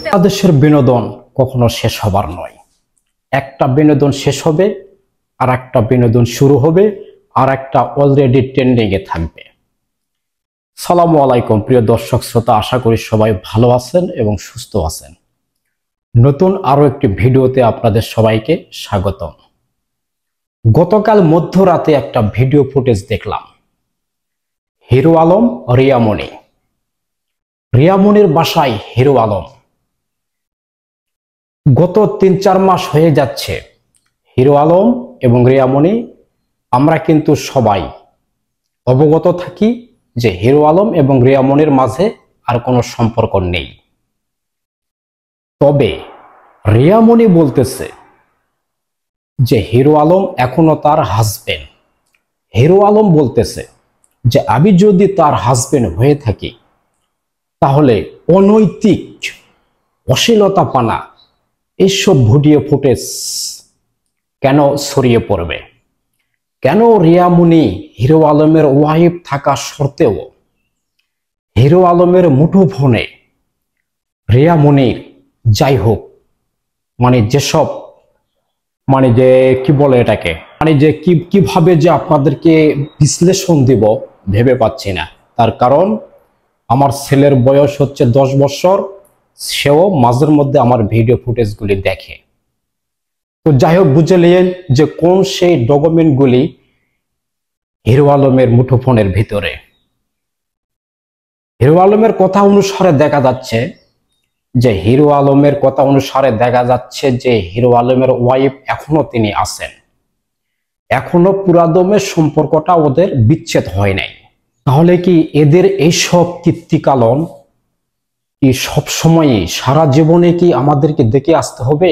বাংলাদেশের বিনোদন কখনো শেষ হবার নয়। একটা বিনোদন শেষ হবে, আর একটা বিনোদন শুরু হবে, আর একটা অলরেডি ট্রেন্ডিং এ থাকবে। সালামু আলাইকুম প্রিয় দর্শক শ্রোতা, আশা করি সবাই ভালো আছেন এবং সুস্থ আছেন। নতুন আরো একটি ভিডিওতে আপনাদের সবাইকে স্বাগতম। গতকাল মধ্যরাতে একটা ভিডিও ফুটেজ দেখলাম। হিরো আলম, রিয়ামণি, রিয়ামণির বাসায় হিরো আলম। গত ৩-৪ মাস হয়ে যাচ্ছে হিরো আলম এবং রিয়ামণি আমরা কিন্তু সবাই অবগত থাকি যে হিরো আলম এবং রিয়ামণির মাঝে আর কোনো সম্পর্ক নেই। তবে রিয়ামণি বলতেছে যে হিরো আলম এখনো তার হাজবেন্ড। হিরো আলম বলতেছে যে আমি যদি তার হাজবেন্ড হয়ে থাকি তাহলে অনৈতিক, অশ্লীলতাপানা এইসব ভিডিও ফুটেজ কেন ছড়িয়ে পড়বে? কেন রিয়ামণি হিরো আলমের ওয়াইফ থাকা সত্ত্বেও হিরো আলমের মুঠোফোনে রিয়ামণির যাই হোক যেসব যে কি বলে এটাকে যে কিভাবে যে আপনাদেরকে বিশ্লেষণ দিব ভেবে পাচ্ছি না। তার কারণ আমার ছেলের বয়স হচ্ছে 10 বছর, সেও মাঝের মধ্যে আমার ভিডিও ফুটেজগুলি দেখে। তো যাই হোক, বুঝে নিলেন যে কোন সেই ডকুমেন্টগুলি হিরো আলমের মুঠোফোনের ভিতরে। হিরো আলমের কথা অনুসারে দেখা যাচ্ছে যে হিরো আলমের ওয়াইফ এখনো তিনি আছেন, এখনো পুরাদমে সম্পর্কটা ওদের বিচ্ছেদ হয় নাই। তাহলে কি এদের এইসব কীর্তিকালন কি সবসময়ই সারা জীবনে কি আমাদেরকে দেখে আসতে হবে,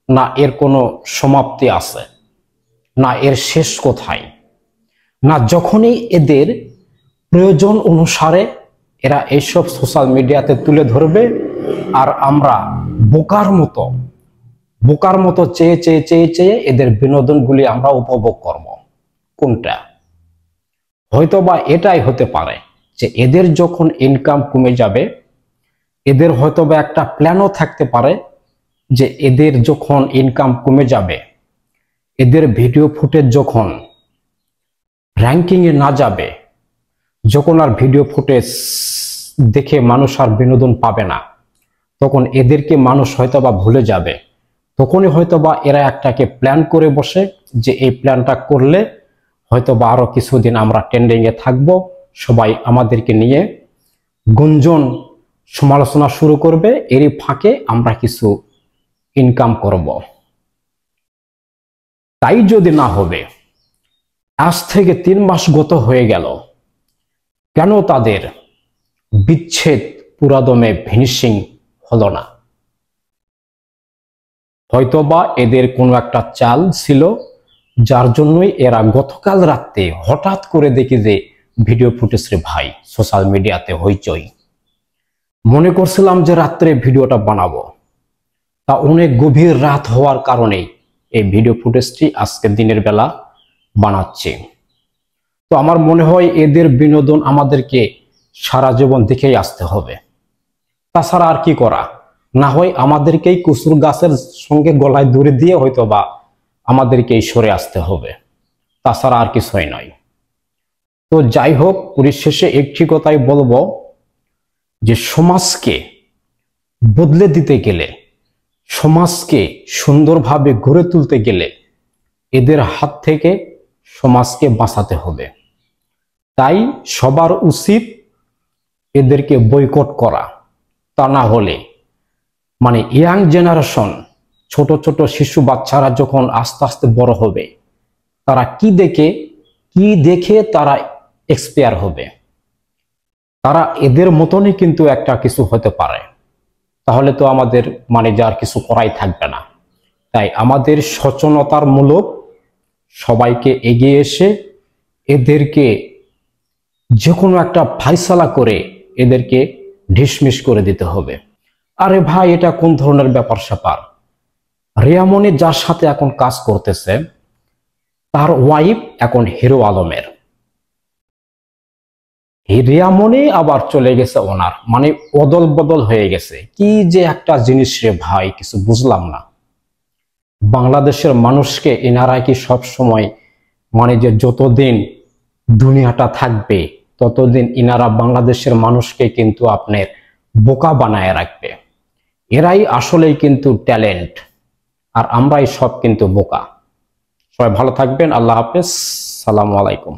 না এর কোনো সমাপ্তি আছে, না এর শেষ কোথায়? না যখনই এদের প্রয়োজন অনুসারে এরা এইসব সোশ্যাল মিডিয়াতে তুলে ধরবে আর আমরা বোকার মতো চেয়ে চেয়ে চেয়ে চেয়ে এদের বিনোদনগুলি আমরা উপভোগ করব। কোনটা? হয়তোবা এটাই হতে পারে যে এদের যখন ইনকাম কমে যাবে, এদের হয়তোবা একটা প্ল্যানও থাকতে পারে যে এদের যখন ইনকাম কমে যাবে, এদের ভিডিও ফুটেজ যখন র্যাঙ্কিং এ না যাবে, যখন আর ভিডিও ফুটেজ দেখে মানুষ আর বিনোদন পাবে না, তখন এদেরকে মানুষ হয়তোবা ভুলে যাবে। তখনই হয়তোবা এরা একটাকে প্ল্যান করে বসে যে এই প্ল্যানটা করলে হয়তোবা আরো কিছুদিন আমরা ট্রেন্ডিং এ থাকবো, সবাই আমাদেরকে নিয়ে গুঞ্জন সমালোচনা শুরু করবে, এরই ফাঁকে আমরা কিছু ইনকাম করব। তাই যদি না হবে, আজ থেকে 3 মাস গত হয়ে গেল, কেন তাদের বিচ্ছেদ পুরাদমে ফিনিশিং হলো না? হয়তোবা এদের কোনো একটা চাল ছিল, যার জন্যই এরা গতকাল রাতে হঠাৎ করে দেখি যে ভিডিও ফুটেজ রে ভাই সোশ্যাল মিডিয়াতে হইচই। মনে করছিলাম যে রাত্রে ভিডিওটা বানাবো, তা অনেক গভীর রাত হওয়ার কারণে এই ভিডিও ফুটেজটি আজকে দিনের বেলা বানাচ্ছি। তো আমার মনে হয় এদের বিনোদন আমাদেরকে সারা জীবন দেখেই আসতে হবে, তাছাড়া আর কি করা? না হয় আমাদেরকেই কুসুর গাছের সঙ্গে গলায় দড়ি দিয়ে হয়তোবা আমাদেরকেই সরে আসতে হবে, তাছাড়া আর কিছুই নয়। তো যাই হোক, পরিশেষে একটি কথাই বলবো যে সমাজকে বদলে দিতে গেলে, সমাজকে সুন্দরভাবে গড়ে তুলতে গেলে এদের হাত থেকে সমাজকে বাঁচাতে হবে। তাই সবার উচিত এদেরকে বয়কট করা। তা না হলে ইয়াং জেনারেশন, ছোট ছোট শিশু বাচ্চারা যখন আস্তে আস্তে বড় হবে, তারা কি দেখে তারা এক্সপায়ার হবে। তারা এদের মতনই কিন্তু একটা কিছু হতে পারে। তাহলে তো আমাদের যার কিছু করাই থাকবে না। তাই আমাদের সচেতনতামূলক সবাইকে এগিয়ে এসে এদেরকে যে কোনো একটা ফাইসালা করে এদেরকে ঢিসমিস করে দিতে হবে। আরে ভাই, এটা কোন ধরনের ব্যাপার স্যাপার? রিয়ামণি যার সাথে এখন কাজ করতেছে তার ওয়াইফ এখন হিরো আলমের। রিয়ামণি আবার চলে গেছে ওনার, মানে অদল বদল হয়ে গেছে। কি যে একটা জিনিস রে ভাই, কিছু বুঝলাম না। বাংলাদেশের মানুষকে এনারা কি সব সময়, মানে যে যতদিন দুনিয়াটা থাকবে ততদিন ইনারা বাংলাদেশের মানুষকে কিন্তু আপনার বোকা বানায় রাখবে। এরাই আসলেই কিন্তু ট্যালেন্ট, আর আমরাই সব কিন্তু বোকা। সবাই ভালো থাকবেন, আল্লাহ হাফেজ, সালামু আলাইকুম।